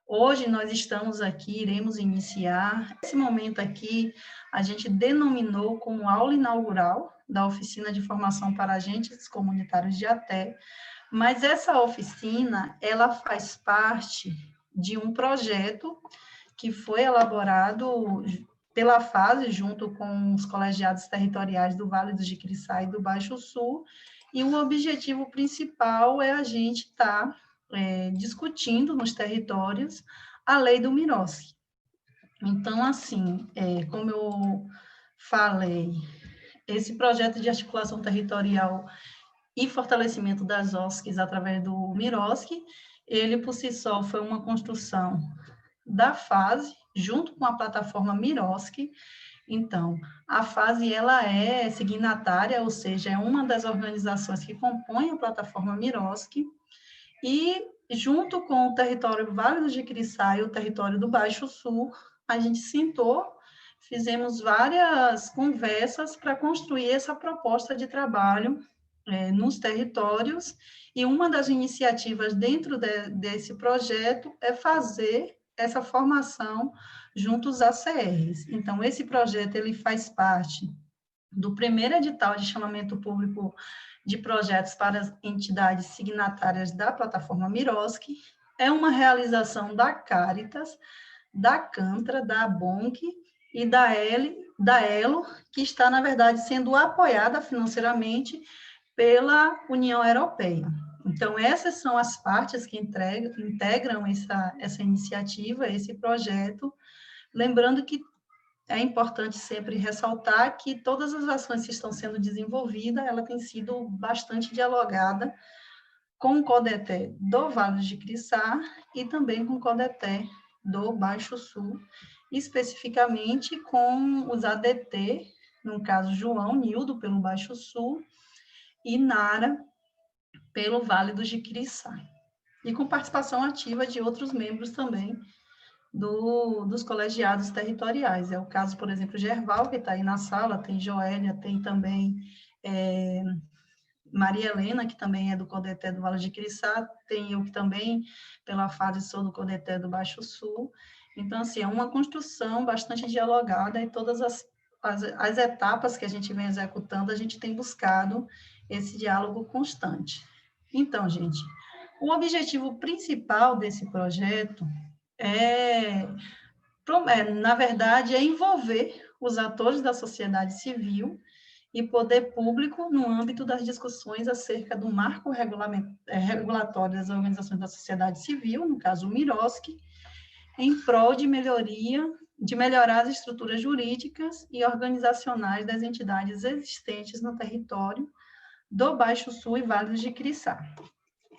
Hoje nós estamos aqui, iremos iniciar. Esse momento aqui, a gente denominou como aula inaugural da oficina de formação para agentes comunitários de ATE, mas essa oficina, ela faz parte de um projeto que foi elaborado pela FASE, junto com os colegiados territoriais do Vale do Jiquiriçá e do Baixo Sul, e o objetivo principal é a gente estar discutindo nos territórios a lei do Miroski. Então, assim, como eu falei, esse projeto de articulação territorial e fortalecimento das OSCs através do Miroski, ele por si só foi uma construção da FASE, junto com a plataforma Miroski. Então, a FASE, ela é signatária, ou seja, é uma das organizações que compõem a plataforma Miroski, e junto com o território Vale do Jiquiriçá e o território do Baixo Sul, a gente sentou, fizemos várias conversas para construir essa proposta de trabalho nos territórios, e uma das iniciativas dentro desse projeto é fazer essa formação junto aos ACRs. Então, esse projeto ele faz parte do primeiro edital de chamamento público de projetos para as entidades signatárias da plataforma Miroski, é uma realização da Caritas, da Cantra, da BONC e da ELO, que está, na verdade, sendo apoiada financeiramente pela União Europeia. Então, essas são as partes que integram essa iniciativa, esse projeto, lembrando que é importante sempre ressaltar que todas as ações que estão sendo desenvolvidas, ela tem sido bastante dialogada com o CODETE do Vale do Jiquiriçá e também com o CODETE do Baixo Sul, especificamente com os ADT, no caso João Nildo, pelo Baixo Sul, e Nara, pelo Vale do Jiquiriçá. E com participação ativa de outros membros também dos colegiados territoriais. É o caso, por exemplo, Gerval, que está aí na sala, tem Joélia, tem também Maria Helena, que também é do CODETE do Vale de Jiquiriçá, tem eu que também, pela fase, sou do CODETE do Baixo Sul. Então, assim, é uma construção bastante dialogada e todas as etapas que a gente vem executando, a gente tem buscado esse diálogo constante. Então, gente, o objetivo principal desse projeto na verdade, é envolver os atores da sociedade civil e poder público no âmbito das discussões acerca do marco regulatório das organizações da sociedade civil, no caso o Miroski, em prol de melhorar as estruturas jurídicas e organizacionais das entidades existentes no território do Baixo Sul e Vale do Jiquiriçá.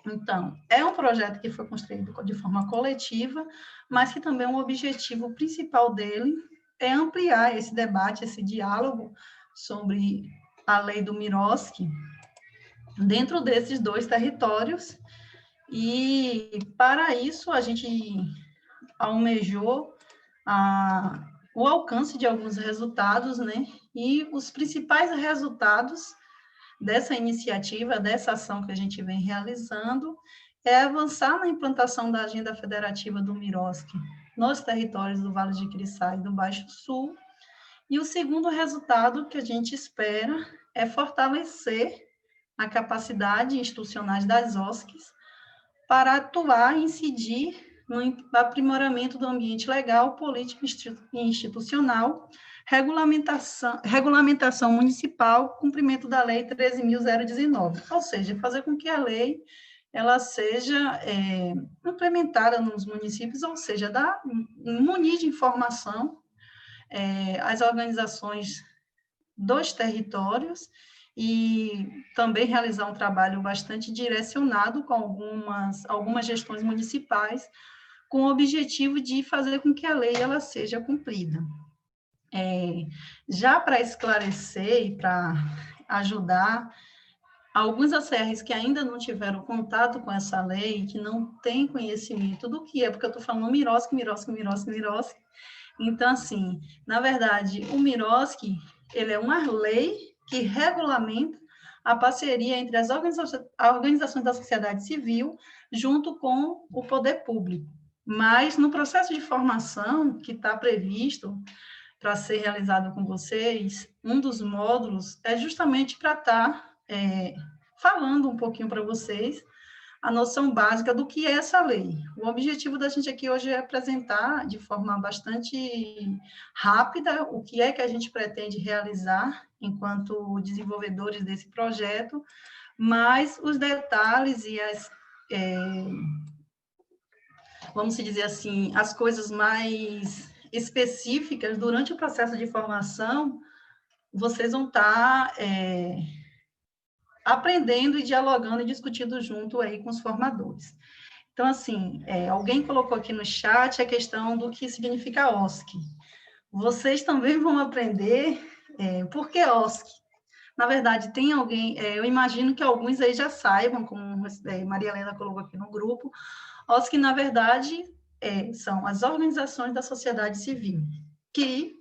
Então, é um projeto que foi construído de forma coletiva, mas que também o objetivo principal dele é ampliar esse debate, esse diálogo sobre a lei do Miroski dentro desses dois territórios, e para isso a gente almejou o alcance de alguns resultados, né? E os principais resultados dessa iniciativa, dessa ação que a gente vem realizando, é avançar na implantação da agenda federativa do Miroski nos territórios do Vale de Jiquiriçá e do Baixo Sul. E o segundo resultado que a gente espera é fortalecer a capacidade institucionais das OSCs para atuar e incidir no aprimoramento do ambiente legal, político e institucional, regulamentação municipal, cumprimento da Lei 13.019, ou seja, fazer com que a lei ela seja implementada nos municípios, ou seja, munir de informação as organizações dos territórios e também realizar um trabalho bastante direcionado com algumas gestões municipais, com o objetivo de fazer com que a lei ela seja cumprida. Já para esclarecer e para ajudar alguns ACRs que ainda não tiveram contato com essa lei, que não têm conhecimento do que é, porque eu estou falando Miroski. Então, assim, na verdade, o Miroski, ele é uma lei que regulamenta a parceria entre as organizações da sociedade civil junto com o poder público. Mas no processo de formação que está previsto para ser realizado com vocês, um dos módulos é justamente para estar falando um pouquinho para vocês a noção básica do que é essa lei. O objetivo da gente aqui hoje é apresentar de forma bastante rápida o que é que a gente pretende realizar enquanto desenvolvedores desse projeto, mas os detalhes e as, vamos dizer assim, as coisas mais específicas durante o processo de formação, vocês vão estar aprendendo e dialogando e discutindo junto aí com os formadores. Então, assim, alguém colocou aqui no chat a questão do que significa OSC. Vocês também vão aprender por que OSC. Na verdade, tem alguém, eu imagino que alguns aí já saibam, como Maria Helena colocou aqui no grupo, OSC, na verdade, são as organizações da sociedade civil, que,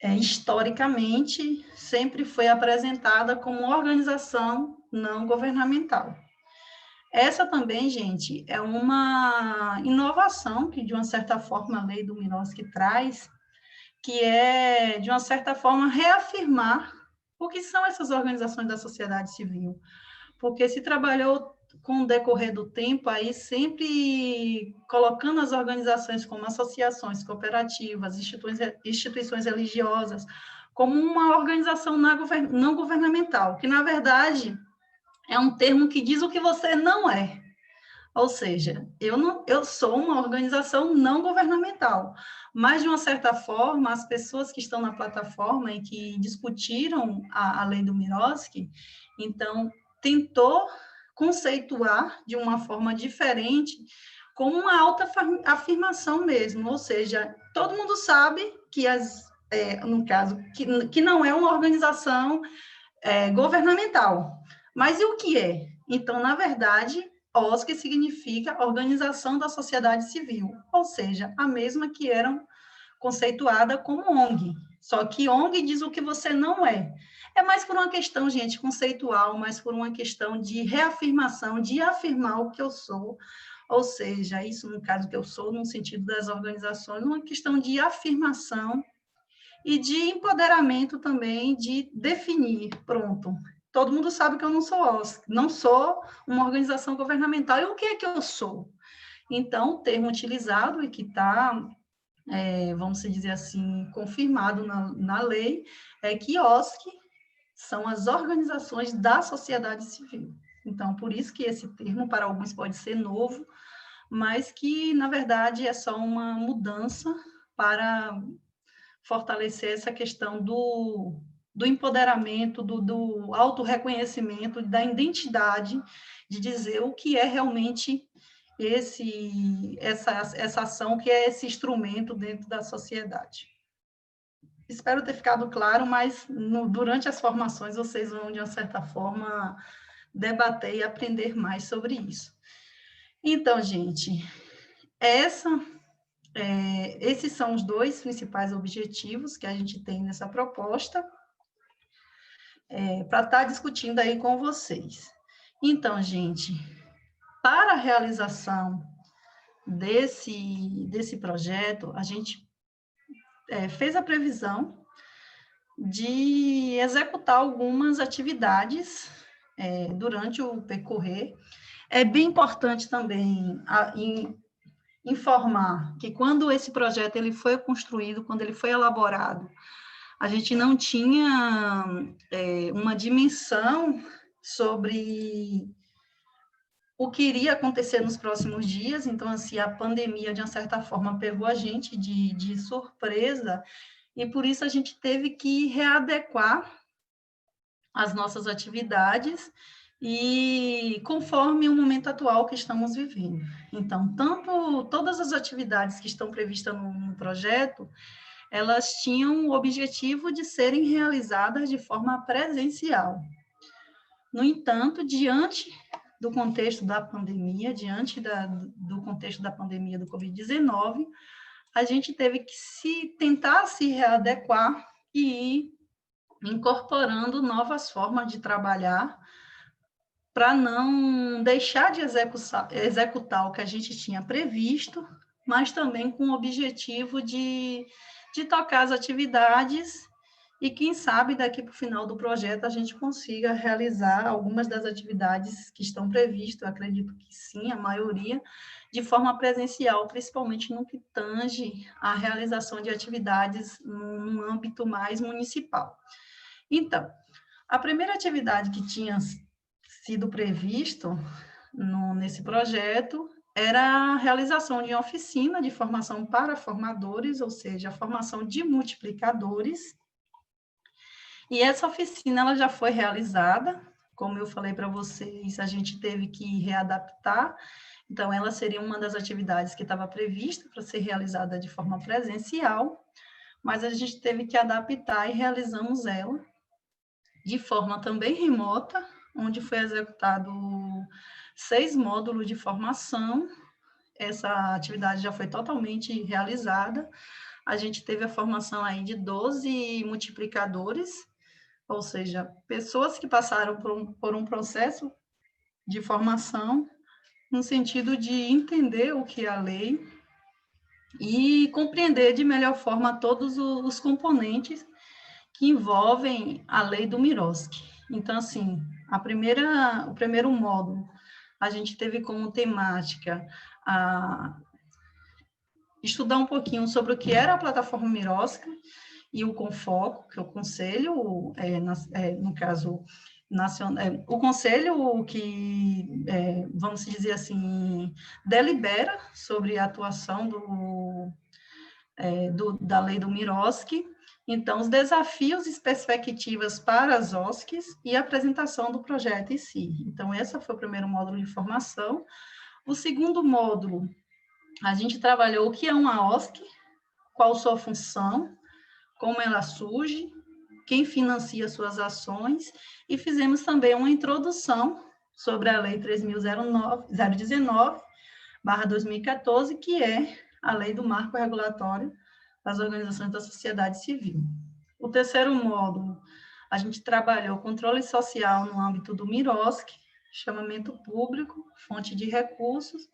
historicamente, sempre foi apresentada como organização não governamental. Essa também, gente, é uma inovação que, de uma certa forma, a lei do Minovski traz, que é, de uma certa forma, reafirmar o que são essas organizações da sociedade civil. Porque se trabalhou com o decorrer do tempo, aí sempre colocando as organizações como associações, cooperativas, instituições religiosas, como uma organização não governamental, que, na verdade, é um termo que diz o que você não é. Ou seja, eu sou uma organização não governamental, mas, de uma certa forma, as pessoas que estão na plataforma e que discutiram a lei do Mirovski, então, tentou conceituar de uma forma diferente, como uma autoafirmação mesmo, ou seja, todo mundo sabe que, no caso, que não é uma organização governamental, mas e o que é? Então, na verdade, OSC significa Organização da Sociedade Civil, ou seja, a mesma que era conceituada como ONG. Só que ONG diz o que você não é. É mais por uma questão, gente, conceitual, mais por uma questão de reafirmação, de afirmar o que eu sou, ou seja, isso no caso que eu sou, no sentido das organizações, uma questão de afirmação e de empoderamento também, de definir, pronto. Todo mundo sabe que eu não sou OSC, não sou uma organização governamental. E o que é que eu sou? Então, o termo utilizado e que está, vamos dizer assim, confirmado na lei, é que OSC são as organizações da sociedade civil. Então, por isso que esse termo, para alguns, pode ser novo, mas que, na verdade, é só uma mudança para fortalecer essa questão do empoderamento, do autorreconhecimento, da identidade, de dizer o que é realmente essa ação, que é esse instrumento dentro da sociedade. Espero ter ficado claro, mas durante as formações vocês vão, de uma certa forma, debater e aprender mais sobre isso. Então, gente, esses são os dois principais objetivos que a gente tem nessa proposta, para estar discutindo aí com vocês. Então, gente, para a realização desse projeto, a gente fez a previsão de executar algumas atividades durante o percorrer. É bem importante também informar que, quando esse projeto ele foi construído, quando ele foi elaborado, a gente não tinha uma dimensão sobre o que iria acontecer nos próximos dias. Então, assim, a pandemia, de uma certa forma, pegou a gente de surpresa, e por isso a gente teve que readequar as nossas atividades e conforme o momento atual que estamos vivendo. Então, todas as atividades que estão previstas no projeto, elas tinham o objetivo de serem realizadas de forma presencial. No entanto, diante do contexto da pandemia, do contexto da pandemia do Covid-19, a gente teve que tentar se readequar e ir incorporando novas formas de trabalhar para não deixar de executar o que a gente tinha previsto, mas também com o objetivo de tocar as atividades e, quem sabe, daqui para o final do projeto, a gente consiga realizar algumas das atividades que estão previstas, eu acredito que sim, a maioria, de forma presencial, principalmente no que tange à realização de atividades no âmbito mais municipal. Então, a primeira atividade que tinha sido previsto nesse projeto era a realização de uma oficina de formação para formadores, ou seja, a formação de multiplicadores. E essa oficina ela já foi realizada, como eu falei para vocês, a gente teve que readaptar, então ela seria uma das atividades que estava prevista para ser realizada de forma presencial, mas a gente teve que adaptar e realizamos ela de forma também remota, onde foi executado 6 módulos de formação. Essa atividade já foi totalmente realizada. A gente teve a formação aí de 12 multiplicadores, ou seja, pessoas que passaram por um processo de formação no sentido de entender o que é a lei e compreender de melhor forma todos os componentes que envolvem a lei do Miroski. Então, assim, o primeiro módulo, a gente teve como temática estudar um pouquinho sobre o que era a plataforma Miroski e o Confoco, que é o conselho, no caso, o conselho que, vamos dizer assim, delibera sobre a atuação da lei do Miroski. Então, os desafios e perspectivas para as OSCs e a apresentação do projeto em si. Então, esse foi o primeiro módulo de formação. O segundo módulo, a gente trabalhou o que é uma OSC, qual sua função, como ela surge, quem financia suas ações, e fizemos também uma introdução sobre a Lei 3.019/2014, que é a Lei do Marco Regulatório das Organizações da Sociedade Civil. O terceiro módulo, a gente trabalhou controle social no âmbito do Miroski, chamamento público, fonte de recursos,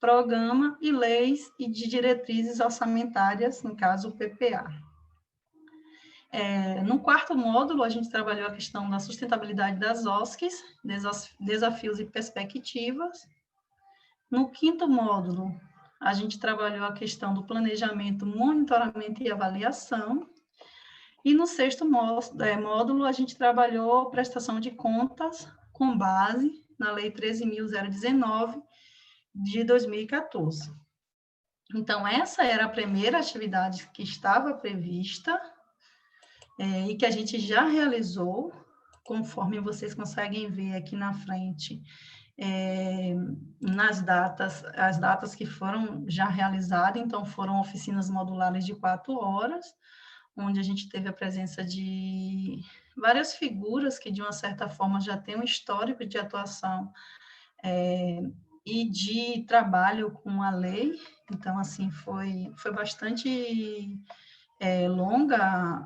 programa e leis e de diretrizes orçamentárias, no caso o PPA. No quarto módulo, a gente trabalhou a questão da sustentabilidade das OSCs, desafios e perspectivas. No quinto módulo, a gente trabalhou a questão do planejamento, monitoramento e avaliação. E no sexto módulo, a gente trabalhou prestação de contas com base na Lei 13.019 de 2014. Então, essa era a primeira atividade que estava prevista e que a gente já realizou, conforme vocês conseguem ver aqui na frente, as datas que foram já realizadas. Então, foram oficinas modulares de 4 horas, onde a gente teve a presença de várias figuras que, de uma certa forma, já têm um histórico de atuação e de trabalho com a lei. Então, assim, foi bastante longa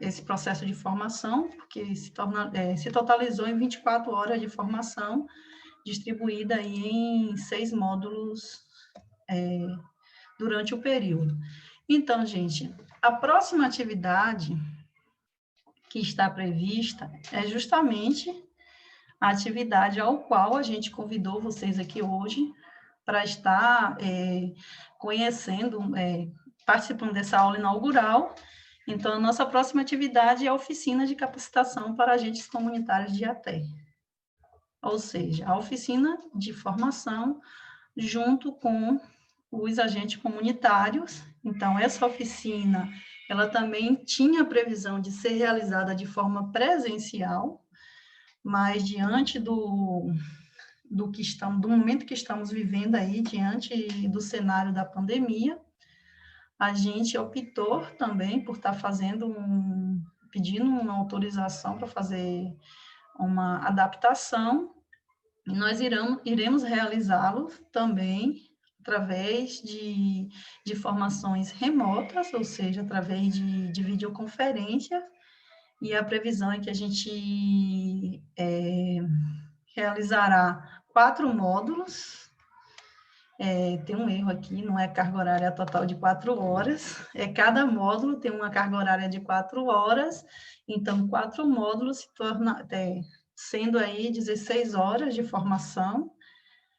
esse processo de formação, porque se totalizou em 24 horas de formação, distribuída aí em 6 módulos durante o período. Então, gente, a próxima atividade que está prevista é justamente a atividade ao qual a gente convidou vocês aqui hoje para estar conhecendo, participando dessa aula inaugural. Então, a nossa próxima atividade é a oficina de capacitação para agentes comunitários de ATE. Ou seja, a oficina de formação junto com os agentes comunitários. Então, essa oficina, ela também tinha previsão de ser realizada de forma presencial, mas diante do momento que estamos vivendo aí, diante do cenário da pandemia, a gente optou também por estar pedindo uma autorização para fazer uma adaptação, e nós iremos realizá-lo também através de formações remotas, ou seja, através de videoconferência, e a previsão é que a gente realizará 4 módulos. Tem um erro aqui, não é carga horária total de 4 horas, cada módulo tem uma carga horária de 4 horas, então 4 módulos se torna, sendo aí 16 horas de formação.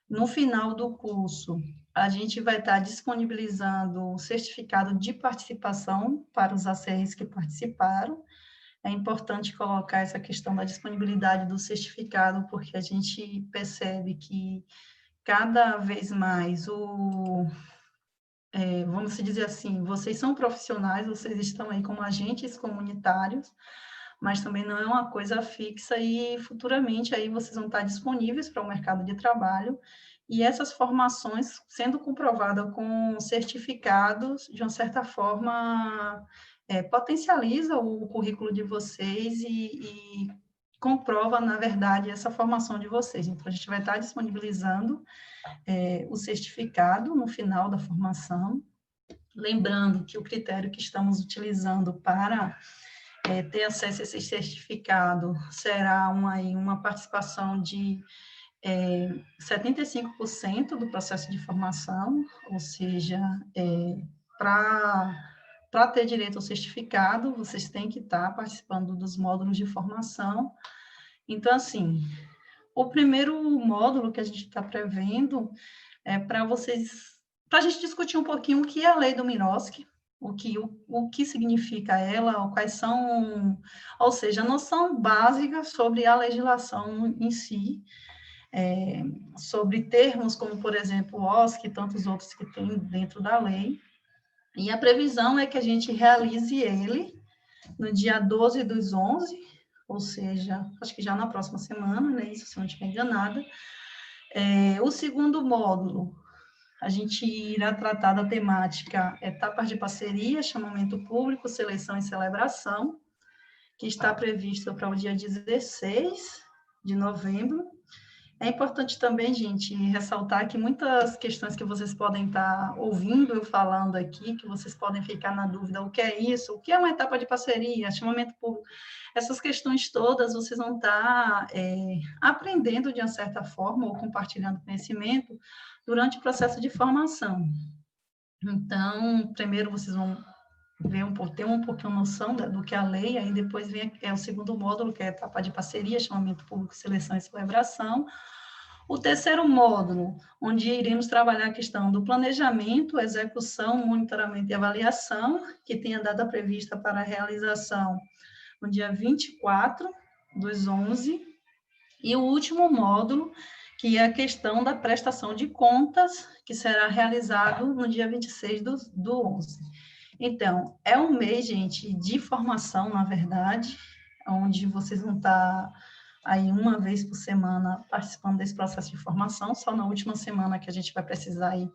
No final do curso, a gente vai estar disponibilizando o certificado de participação para os ACRs que participaram. É importante colocar essa questão da disponibilidade do certificado, porque a gente percebe que cada vez mais vamos dizer assim, vocês são profissionais, vocês estão aí como agentes comunitários, mas também não é uma coisa fixa e futuramente aí vocês vão estar disponíveis para o mercado de trabalho e essas formações sendo comprovadas com certificados, de uma certa forma, potencializa o currículo de vocês e comprova, na verdade, essa formação de vocês. Então, a gente vai estar disponibilizando o certificado no final da formação, lembrando que o critério que estamos utilizando para ter acesso a esse certificado será uma participação de 75% do processo de formação, ou seja, para ter direito ao certificado, vocês têm que estar participando dos módulos de formação. Então, assim, o primeiro módulo que a gente está prevendo para a gente discutir um pouquinho o que é a lei do Minovski, o que significa ela, quais são, ou seja, a noção básica sobre a legislação em si, sobre termos como, por exemplo, o OSC e tantos outros que tem dentro da lei, e a previsão é que a gente realize ele no dia 12/11, ou seja, acho que já na próxima semana, né, isso, se eu não estiver enganada. O segundo módulo, a gente irá tratar da temática etapas de parceria, chamamento público, seleção e celebração, que está prevista para o dia 16 de novembro. É importante também, gente, ressaltar que muitas questões que vocês podem estar ouvindo eu falando aqui, que vocês podem ficar na dúvida, o que é isso? O que é uma etapa de parceria, chamamento público? Essas questões todas vocês vão estar aprendendo de uma certa forma ou compartilhando conhecimento durante o processo de formação. Então, primeiro vocês vão ter um pouquinho noção do que é a lei, aí depois vem o segundo módulo, que é a etapa de parceria, chamamento público, seleção e celebração. O terceiro módulo, onde iremos trabalhar a questão do planejamento, execução, monitoramento e avaliação, que tem a data prevista para a realização no dia 24/11. E o último módulo, que é a questão da prestação de contas, que será realizado no dia 26/11. Então, é um mês, gente, de formação, na verdade, onde vocês vão estar aí uma vez por semana participando desse processo de formação, só na última semana que a gente vai precisar aí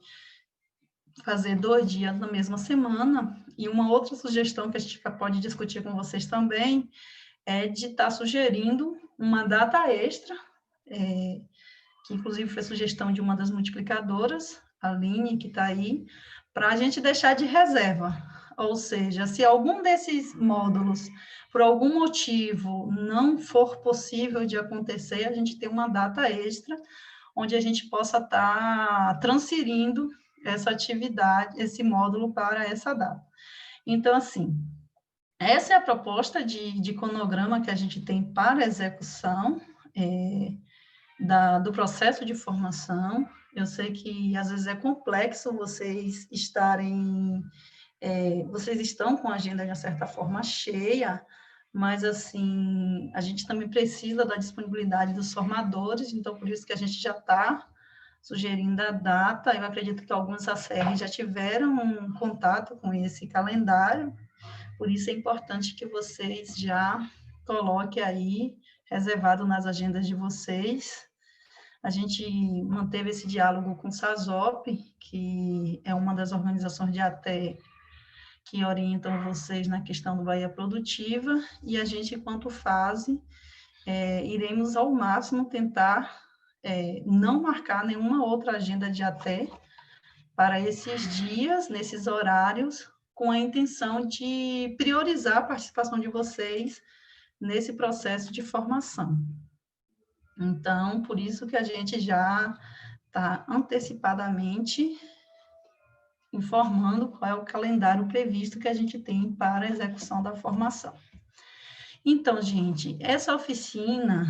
fazer 2 dias na mesma semana. E uma outra sugestão que a gente pode discutir com vocês também é de estar sugerindo uma data extra, que inclusive foi sugestão de uma das multiplicadoras, a Aline, que está aí, para a gente deixar de reserva. Ou seja, se algum desses módulos, por algum motivo, não for possível de acontecer, a gente tem uma data extra, onde a gente possa estar transferindo essa atividade, esse módulo para essa data. Então, assim, essa é a proposta de cronograma que a gente tem para a execução do processo de formação. Eu sei que, às vezes, é complexo vocês vocês estão com a agenda, de uma certa forma, cheia, mas, assim, a gente também precisa da disponibilidade dos formadores, então, por isso que a gente já está sugerindo a data. Eu acredito que alguns ACR já tiveram um contato com esse calendário, por isso é importante que vocês já coloquem aí, reservado nas agendas de vocês. A gente manteve esse diálogo com o SASOP, que é uma das organizações de ATE que orientam vocês na questão do Bahia Produtiva, e a gente, enquanto fase, iremos ao máximo tentar não marcar nenhuma outra agenda de ATE para esses dias, nesses horários, com a intenção de priorizar a participação de vocês nesse processo de formação. Então, por isso que a gente já está antecipadamente informando qual é o calendário previsto que a gente tem para a execução da formação. Então, gente, essa oficina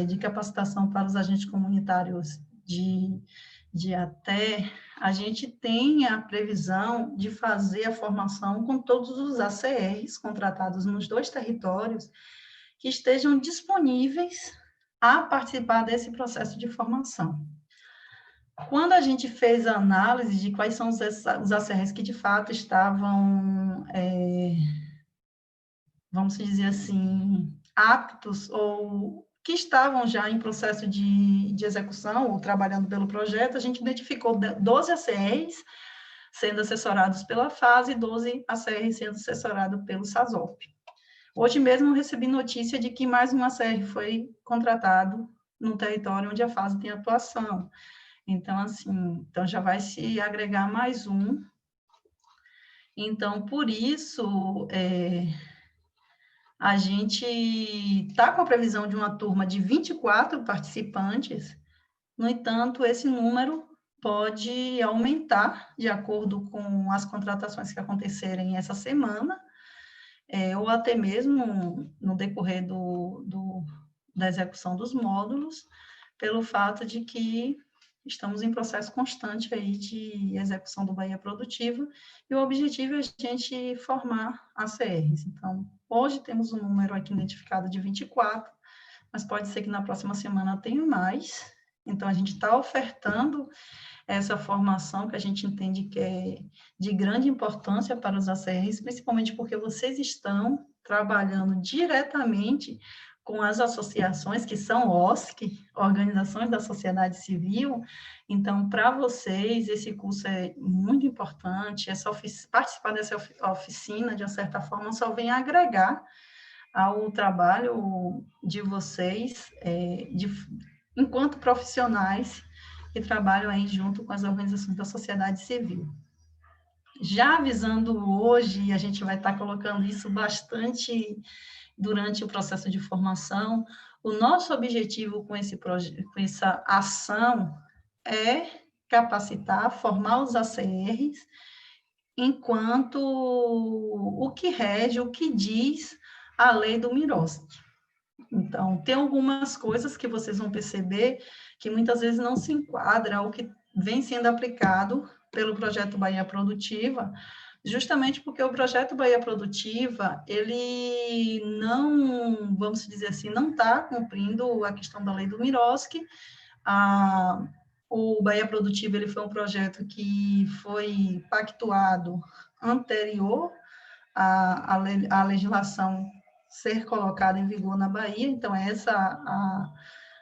de capacitação para os agentes comunitários de até, a gente tem a previsão de fazer a formação com todos os ACRs contratados nos 2 territórios que estejam disponíveis a participar desse processo de formação. Quando a gente fez a análise de quais são os ACRs que de fato estavam, vamos dizer assim, aptos ou que estavam já em processo de execução ou trabalhando pelo projeto, a gente identificou 12 ACRs sendo assessorados pela FASE e 12 ACRs sendo assessorados pelo SASOP. Hoje mesmo eu recebi notícia de que mais um ACR foi contratado no território onde a FASE tem atuação. Então, assim, então já vai se agregar mais um. Então, por isso, a gente está com a previsão de uma turma de 24 participantes, no entanto, esse número pode aumentar de acordo com as contratações que acontecerem essa semana, ou até mesmo no decorrer da execução dos módulos, pelo fato de que estamos em processo constante aí de execução do Bahia Produtiva, e o objetivo é a gente formar ACRs. Então, hoje temos um número aqui identificado de 24, mas pode ser que na próxima semana tenha mais. Então, a gente está ofertando essa formação que a gente entende que é de grande importância para os ACRs, principalmente porque vocês estão trabalhando diretamente com as associações, que são OSC, Organizações da Sociedade Civil. Então, para vocês, esse curso é muito importante, participar dessa oficina, de uma certa forma, só vem agregar ao trabalho de vocês, enquanto profissionais que trabalham aí junto com as organizações da sociedade civil. Já avisando hoje, a gente vai estar colocando isso bastante durante o processo de formação, o nosso objetivo com essa ação é capacitar, formar os ACRs, enquanto o que rege, o que diz a lei do Miroski. Então, tem algumas coisas que vocês vão perceber que muitas vezes não se enquadra ao que vem sendo aplicado pelo projeto Bahia Produtiva, justamente porque o projeto Bahia Produtiva, ele não, vamos dizer assim, não está cumprindo a questão da lei do Miroski. O Bahia Produtiva, ele foi um projeto que foi pactuado anterior à legislação ser colocada em vigor na Bahia, então essa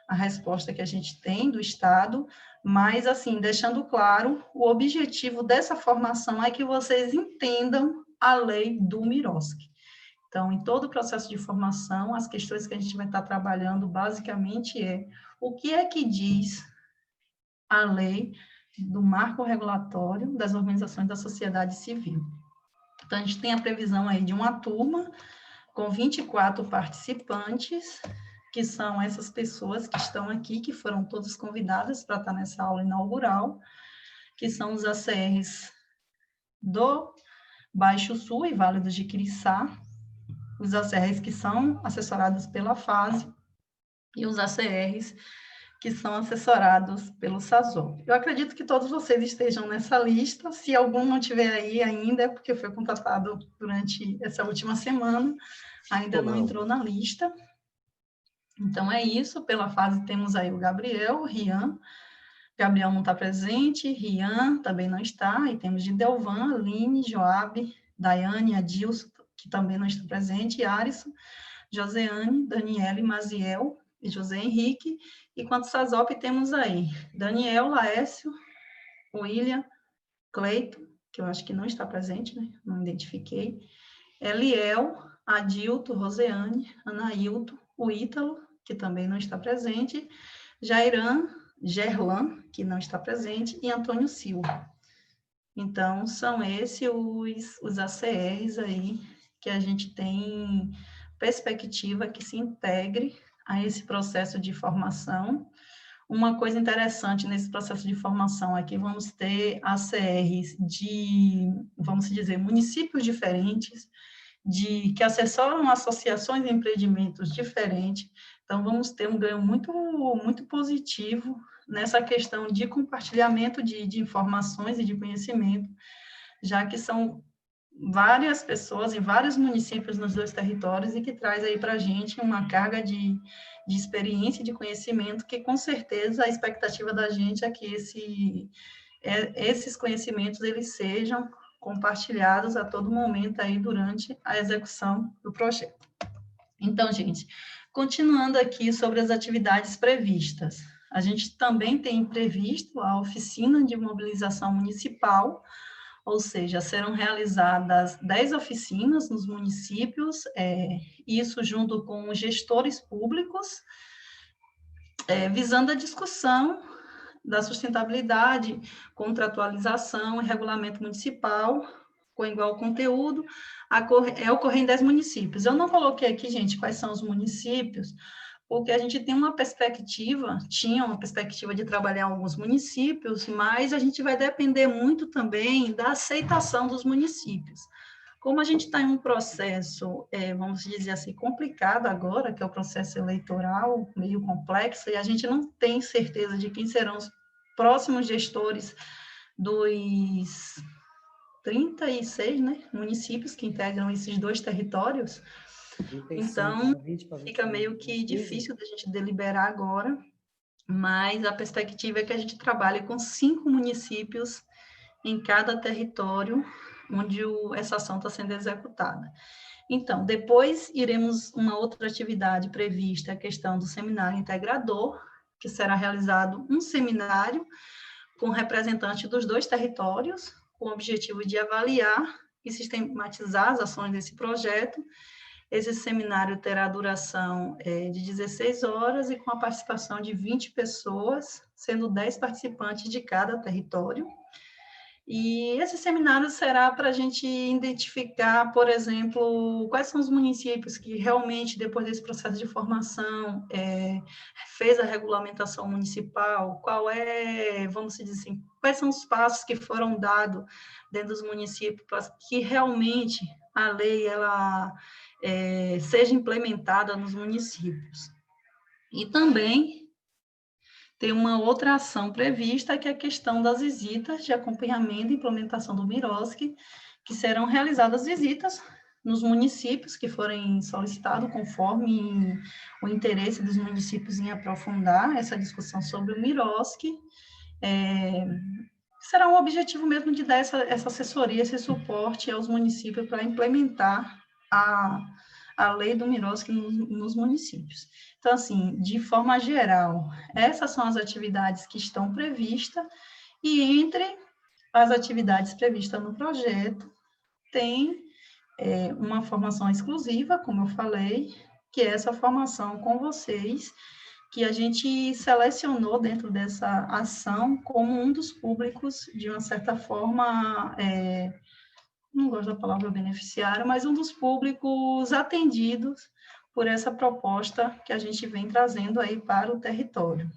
a resposta que a gente tem do Estado, mas, assim, deixando claro, o objetivo dessa formação é que vocês entendam a lei do Miroski. Então, em todo o processo de formação, as questões que a gente vai estar trabalhando, basicamente, o que é que diz a lei do marco regulatório das organizações da sociedade civil. Então, a gente tem a previsão aí de uma turma com 24 participantes, que são essas pessoas que estão aqui, que foram todas convidadas para estar nessa aula inaugural, que são os ACRs do Baixo Sul e Vale do Jiquiriçá, os ACRs que são assessorados pela FASE e os ACRs que são assessorados pelo SASOP. Eu acredito que todos vocês estejam nessa lista, se algum não tiver aí ainda, é porque foi contratado durante essa última semana, ainda não entrou na lista. Então, é isso. Pela fase, temos aí o Gabriel, o Rian. Gabriel não está presente, Rian também não está, e temos de Delvan, Aline, Joabe, Daiane, Adilson, que também não está presente, Arison, Joseane, Daniele, Maziel e José Henrique. E quanto SASOP, temos aí Daniel, Laércio, William, Cleito, que eu acho que não está presente, né? Não identifiquei, Eliel, Adilto, Roseane, Anailton, o Ítalo, que também não está presente, Gerlan, que não está presente, e Antônio Silva. Então, são esses os ACRs aí que a gente tem perspectiva que se integre a esse processo de formação. Uma coisa interessante nesse processo de formação é que vamos ter ACRs de, vamos dizer, municípios diferentes, que assessoram associações e empreendimentos diferentes. Então, vamos ter um ganho muito positivo nessa questão de compartilhamento de informações e de conhecimento, já que são várias pessoas em vários municípios nos 2 territórios e que traz aí para a gente uma carga de experiência e de conhecimento que, com certeza, a expectativa da gente é que esses conhecimentos eles sejam compartilhados a todo momento aí durante a execução do projeto. Então, gente, continuando aqui sobre as atividades previstas, a gente também tem previsto a oficina de mobilização municipal, ou seja, serão realizadas 10 oficinas nos municípios, isso junto com os gestores públicos, visando a discussão da sustentabilidade, contratualização e regulamento municipal, com igual conteúdo, ocorrer em 10 municípios. Eu não coloquei aqui, gente, quais são os municípios, porque a gente tinha uma perspectiva de trabalhar em alguns municípios, mas a gente vai depender muito também da aceitação dos municípios. Como a gente está em um processo, vamos dizer assim, complicado agora, que é o processo eleitoral, meio complexo, e a gente não tem certeza de quem serão os próximos gestores dos 36, né, municípios que integram esses 2 territórios. 35, então, 20 para fica meio que difícil da gente deliberar agora, mas a perspectiva é que a gente trabalhe com 5 municípios em cada território onde essa ação está sendo executada. Então, depois iremos uma outra atividade prevista, a questão do seminário integrador, que será realizado um seminário com representantes dos 2 territórios, com o objetivo de avaliar e sistematizar as ações desse projeto. Esse seminário terá duração de 16 horas e com a participação de 20 pessoas, sendo 10 participantes de cada território. E esse seminário será para a gente identificar, por exemplo, quais são os municípios que realmente, depois desse processo de formação, fez a regulamentação municipal, vamos dizer assim, quais são os passos que foram dados dentro dos municípios para que realmente a lei ela seja implementada nos municípios. E também tem uma outra ação prevista, que é a questão das visitas de acompanhamento e implementação do MIROSC, que serão realizadas visitas nos municípios que forem solicitados, conforme o interesse dos municípios em aprofundar essa discussão sobre o MIROSC. Será um objetivo mesmo de dar essa assessoria, esse suporte aos municípios para implementar a lei do MIROSC nos municípios. Então, assim, de forma geral, essas são as atividades que estão previstas, e entre as atividades previstas no projeto, tem uma formação exclusiva, como eu falei, que é essa formação com vocês, que a gente selecionou dentro dessa ação como um dos públicos, de uma certa forma, não gosto da palavra beneficiário, mas um dos públicos atendidos por essa proposta que a gente vem trazendo aí para o território.